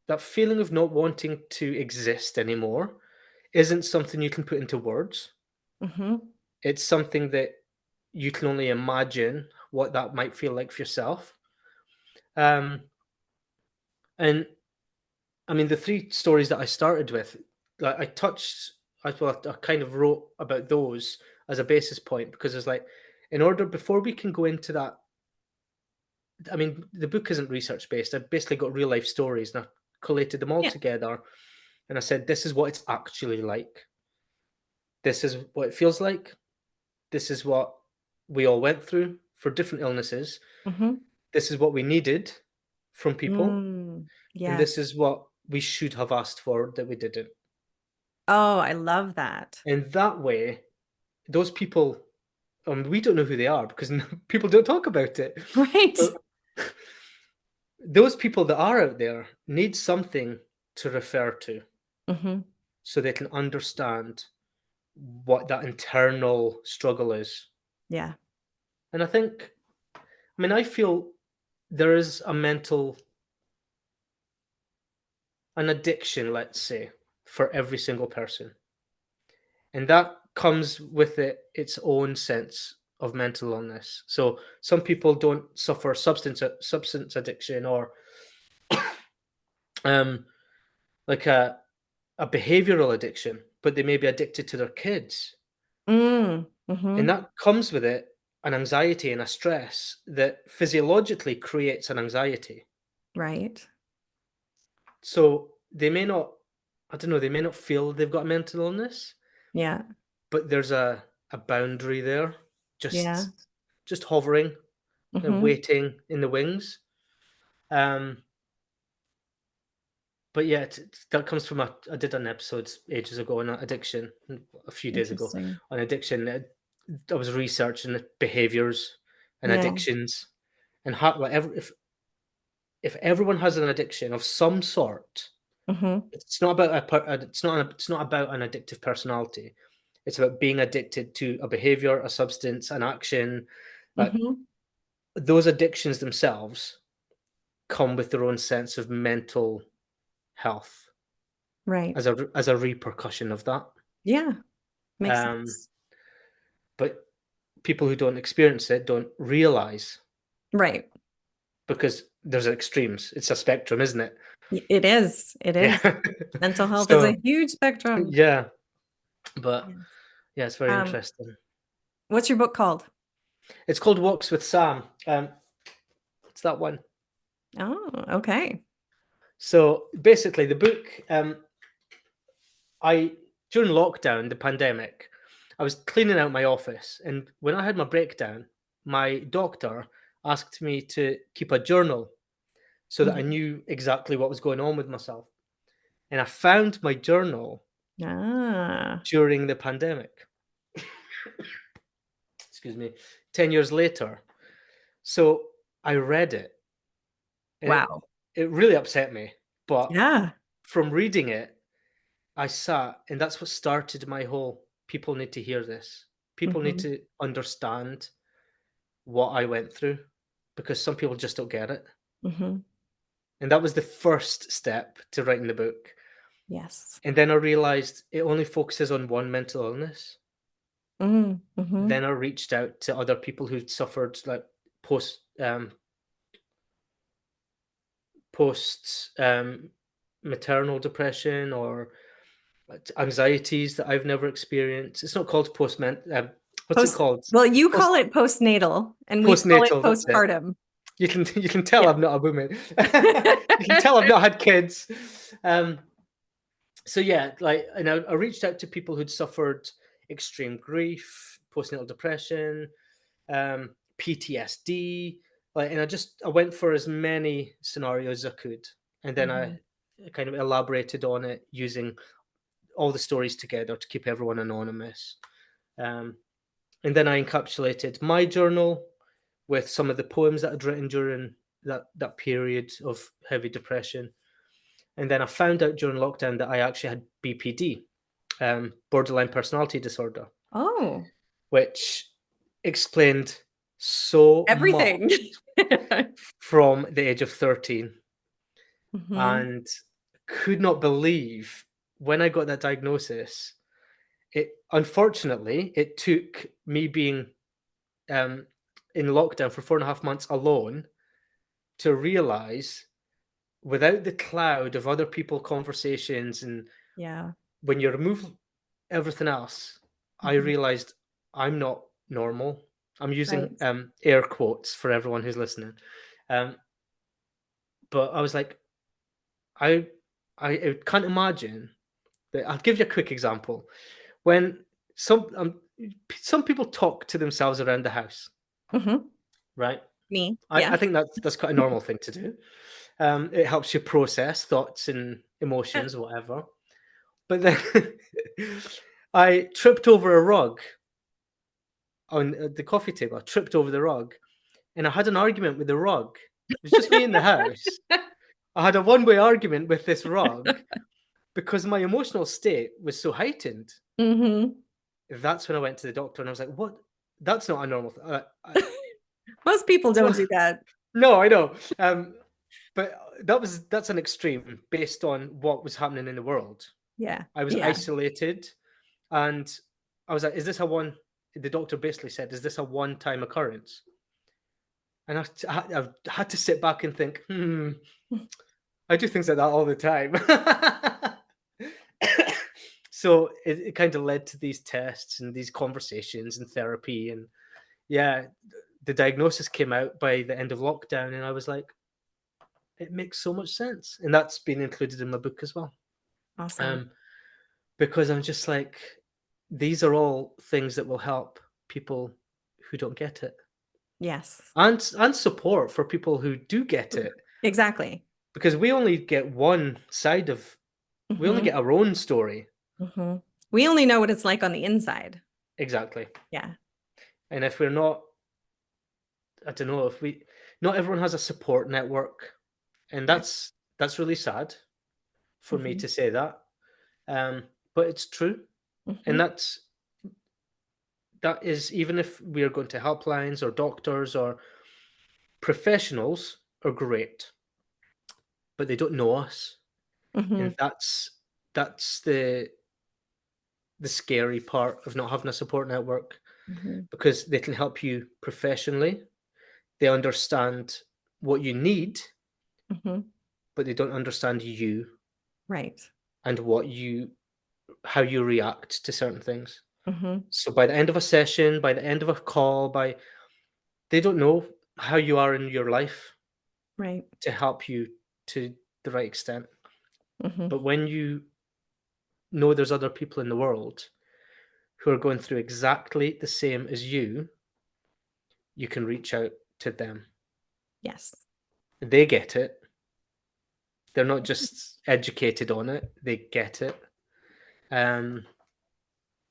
that feeling of not wanting to exist anymore isn't something you can put into words? Mhm. It's something that you can only imagine what that might feel like for yourself. Um, and I mean, the three stories that I started with, like I touched, I kind of wrote about those as a basis point because it's like, in order before we can go into that, I mean, the book isn't research based. I basically got real life stories and I collated them all Yeah. together, and I said, this is what it's actually like. This is what it feels like. This is what we all went through for different illnesses. Mhm. This is what we needed from people, Mm. and this Yes. is what we should have asked for that we didn't. Oh, I love that. And that way, those people, we don't know who they are because people don't talk about it. Right. But those people that are out there need something to refer to Mhm. so they can understand what that internal struggle is. Yeah. And I think, I mean, I feel there is an addiction, let's say, for every single person. And that comes with its own sense of mental illness. So some people don't suffer substance addiction or um, like a behavioral addiction, but they may be addicted to their kids. Mm. And Mhm. that comes with it an anxiety and a stress that physiologically creates an anxiety. Right. So they may not, I don't know, they may not feel they've got a mental illness, Yeah. but there's a boundary there, Yeah. just hovering and Mhm. waiting in the wings. Um, but yeah, that comes from I did an episode ages ago on addiction, a few days ago Interesting. on addiction. I was researching behaviors and Yeah. addictions and how like if everyone has an addiction of some sort, Mhm. it's not about it's not about an addictive personality. It's about being addicted to a behavior, a substance, an action. Like Mhm. those addictions themselves come with their own sense of mental health Right. as a repercussion of that. Yeah. Makes Um, sense. but people who don't experience it don't realize Right. because there's extremes. It's a spectrum, isn't it? It is. It is. Yeah. Mental health is So a huge spectrum. yeah, but Yes. yeah, it's very Um, interesting. what's your book called? It's called Walks with Sam. It's that one. Oh, okay. So basically, the book, I during lockdown, the pandemic, I was cleaning out my office, and when I had my breakdown, my doctor asked me to keep a journal so that I Mhm. knew exactly what was going on with myself. And I found my journal Ah, during the pandemic. Excuse me. 10 years later, so I read it, and wow. it really upset me. But Yeah. from reading it, I sat, and that's what started my whole people need to hear this. People need Mhm. to understand what I went through because some people just don't get it. Mhm. And that was the first step to writing the book. Yes. And then I realized it only focuses on one mental illness. Mm-hmm. Then I reached out to other people who'd suffered like post post maternal depression or anxieties that I've never experienced. It's not called what's it Post, called? well, you Post call it postnatal, and we call it postnatal. That's it. postpartum. You can tell Yeah. I'm not a woman. You can tell I've not had kids. Um, so yeah, like, and I reached out to people who'd suffered extreme grief, postnatal depression, PTSD, like, and I went for as many scenarios as I could, and then Mhm. I kind of elaborated on it using all the stories together to keep everyone anonymous. Um, and then I encapsulated my journal with some of the poems that I'd written during that period of heavy depression. And then I found out during lockdown that I actually had BPD, borderline personality disorder, Oh, which explained so much everything. from the age of 13, Hmm. and could not believe when I got that diagnosis. It unfortunately it took me being um, in lockdown for 4.5 months alone to realize, without the cloud of other people conversations, and Yeah. when you remove everything else, I Mhm. realized I'm not normal. I'm using Right. air quotes for everyone who's listening. Um, but I was like, I, I can't imagine that. I'll give you a quick example. When some people talk to themselves around the house, Hmm. right? Me. I Yes. think that's quite a normal thing to do. It helps you process thoughts and emotions, whatever. But then I tripped over a rug on the coffee table. I tripped over the rug, and I had an argument with the rug. It was just me in the house. I had a one-way argument with this rug because my emotional state was so heightened. Hmm. That's when I went to the doctor, and I was like, "What? That's not a normal thing." Most people don't Well, do that. no, I know. But that's an extreme based on what was happening in the world. Yeah. I was Yeah. isolated, and I was like, "Is this a one?" The doctor basically said, "Is this a one-time occurrence?" And I've had to sit back and think, I do things like that all the time. So it kind of led to these tests and these conversations and therapy. And yeah, the diagnosis came out by the end of lockdown. And I was like, it makes so much sense. And that's been included in my book as well. Awesome. Um, because I'm just like, these are all things that will help people who don't get it, Yes. and support for people who do get it, Exactly. because we only get one side of, we only Hmm. get our own story. Hmm. We only know what it's like on the inside. Exactly. Yeah. And if we're not, I don't know, if we, not everyone has a support network, and Right. that's really sad for me Hmm. to say that. Um, but it's true. And Hmm. that is, even if we are going to helplines or doctors or professionals, are great, but they don't know us. Hmm. And that's the scary part of not having a support network, Hmm. because they can help you professionally. They understand what you need, Hmm. but they don't understand you Right. and how you react to certain things. Hmm. So by the end of a session, by the end of a call, they don't know how you are in your life Right. to help you to the right extent. Hmm. But when you know there's other people in the world who are going through exactly the same as you can reach out to them. Yes. They get it. They're not just educated on it, they get it. Um,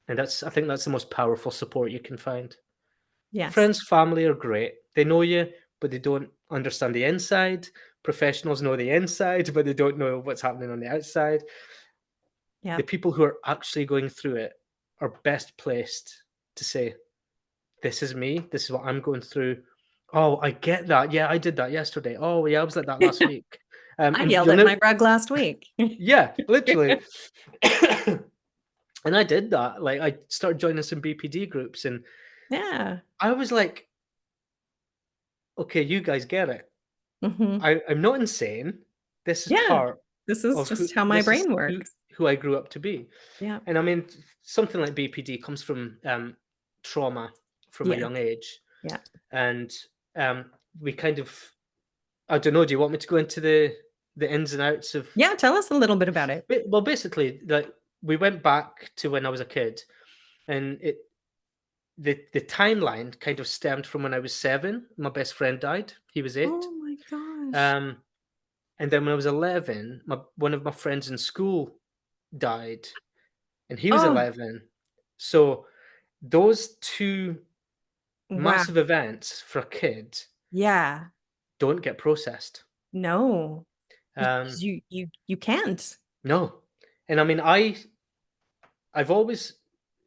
and I think that's the most powerful support you can find. Yes. Friends, family are great. They know you, but they don't understand the inside. Professionals know the inside, but they don't know what's happening on the outside. The Yep. people who are actually going through it are best placed to say, "This is me. This is what I'm going through. Oh, I get that. Yeah, I did that yesterday. Oh, yeah, I was like that last week." I And yelled you'll at know, my rug last week. yeah, literally. And I did that. Like, I started joining some BPD groups, and Yeah. I was like, okay, you guys get it. Hmm. I'm not insane. This is Yeah. part This is of who just how my this is brain who works. who I grew up to be. Yeah. And I mean, something like BPD comes from trauma from a Yeah. young age, Yeah. and um, we kind of, I don't know. Do you want me to go into the ins and outs of? Yeah. Tell us a little bit about it. Well, basically, like, we went back to when I was a kid, and the timeline kind of stemmed from when I was 7. My best friend died. He was 8. Oh my gosh. Um, and then when I was 11, one of my friends in school died, and he was Oh, 11. So those two wow. massive events for a kid Yeah. don't get processed. No. Um, You can't. no, and I mean, I've always,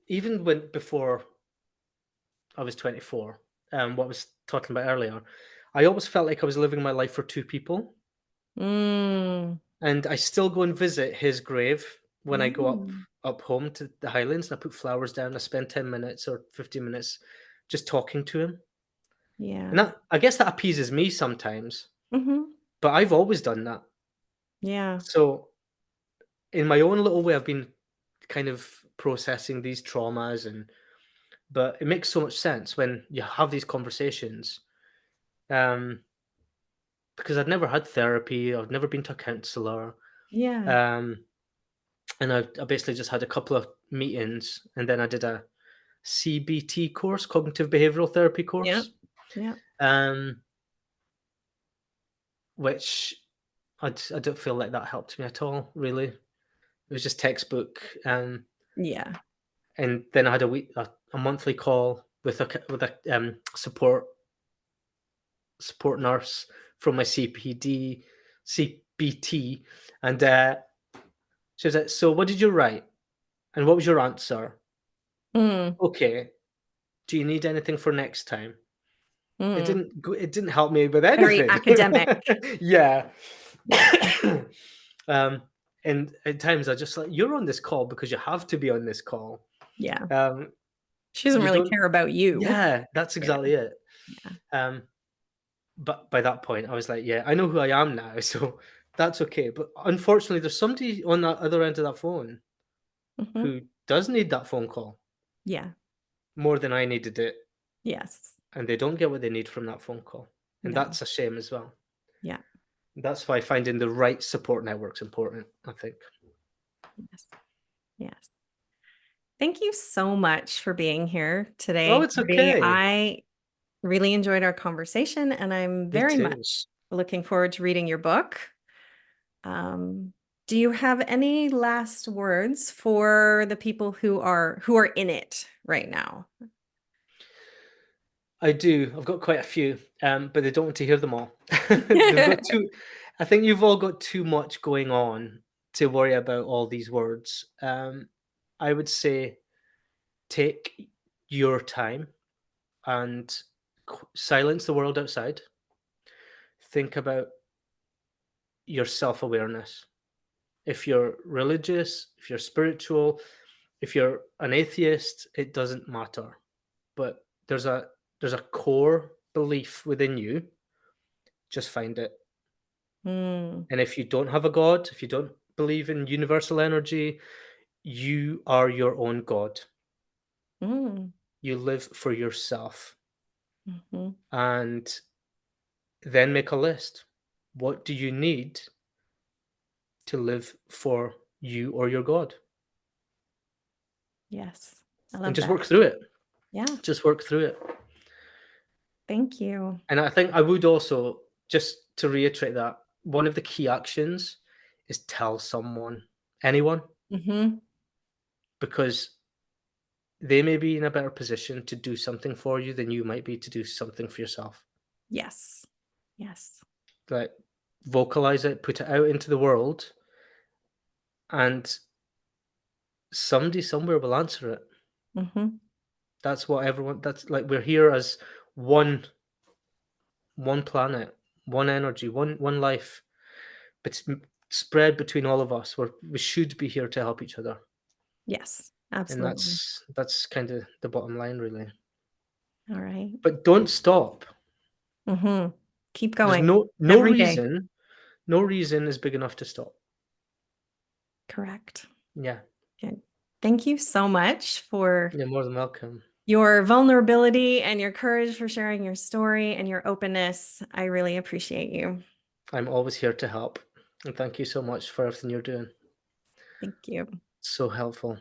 even when before I was 24, what I was talking about earlier, I always felt like I was living my life for two people. Mm. And I still go and visit his grave when I go up Yeah. up home to the Highlands, and I put flowers down. I spend 10 minutes or 15 minutes just talking to him. And Yeah. that, I guess, that appeases me sometimes, Hmm. but I've always done that. Yeah. So in my own little way, I've been kind of processing these traumas, and but it makes so much sense when you have these conversations. Um, because I'd never had therapy, I've never been to a counselor. Yeah. Um, and I basically just had a couple of meetings, and then I did a CBT course, cognitive behavioral therapy Yeah. course, Yeah. um, which I don't feel like that helped me at all. Really, it was just textbook. Yeah. And then I had a monthly call with a support nurse from my CBT, and she was like, "So, what did you write? And what was your answer? Mm. Okay, do you need anything for next time?" Mm. It didn't help me with Very anything. academic. Yeah. Yeah. Um, and at times I just like, "You're on this call because you have to be on this call." Yeah. Um, She doesn't you really don't care about you. Yeah, that's Yeah. exactly it. Yeah. Um, but by that point, I was like, "Yeah, I know who I am now, so that's okay." But unfortunately, there's somebody on that other end of that phone Hmm. who does need that phone call Yeah. more than I needed it, Yes. and they don't get what they need from that phone call, and No. that's a shame as well. Yeah. That's why finding the right support network's important, I think. Yes. Yes. Thank you so much for being here Oh, today, it's Cody. okay. I really enjoyed our conversation, and I'm Me very too. much looking forward to reading your book. Um, do you have any last words for the people who are in it right now? I do. I've got quite a few, but they don't want to hear them all. They've got too. I think you've all got too much going on to worry about all these words. I would say take your time and silence the world outside. Think about your self awareness. If you're religious, if you're spiritual, if you're an atheist, it doesn't matter. But there's a core belief within you. Just find it. Mm, And if you don't have a God, if you don't believe in universal energy, you are your own God. mm, You live for yourself. mhm. And then make a list. What do you need to live for you or your God? Yes, I And love just that. work through it. Yeah, Just work through it. thank you. And I think I would also, just to reiterate that, one of the key actions is tell someone, anyone, Mhm. because they may be in a better position to do something for you than you might be to do something for yourself. Yes. Yes. Like, vocalize it, put it out into the world, and somebody somewhere will answer it. Mhm. That's what everyone. That's like, we're here as one, one planet, one energy, one life. spread between all of us. We should be here to help each other, Yes, and absolutely. that's kind of the bottom line, really. All right. But don't stop. Mhm. Keep There's going no every day. reason, no reason is big enough to stop. Correct. Yeah, Good. Thank you so much for you're more than welcome. your vulnerability and your courage for sharing your story and your openness. I really appreciate you. I'm always here to help, and thank you so much for everything you're doing. Thank you. So helpful.